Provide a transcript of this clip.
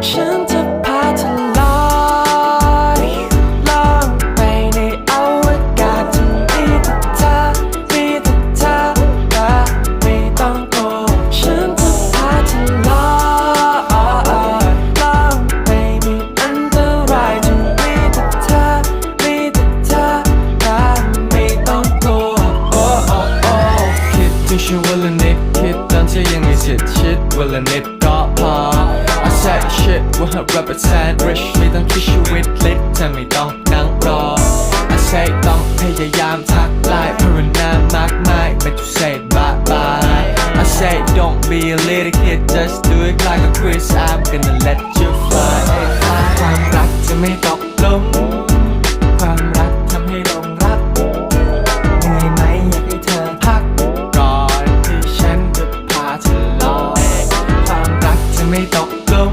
ฉันจะพาเธอลอยล่องไปในอวกาศจะมีแต่เธอมีแต่เธอและไม่ต้องกลัวฉันจะพาเธอลอยล่องไปไม่อันตรายจะมีแต่เธอมีแต่เธอและไม่ต้องกลัวโอ้โอ้โอ้คิดถึงฉันวันละนิดคิดตอนที่ยังมีสิทธิ์คิดวันละนิดก็พอI say shit ว่า represent rich ไม่ต้องคิดชีวิตเล็กเธอไม่ต้องนั่งรอ I say ต้องพยายามทักไลน์ภาวนามากมายไม่ต้อง say bye bye I say don't be a little kid just do it like a quiz I'm gonna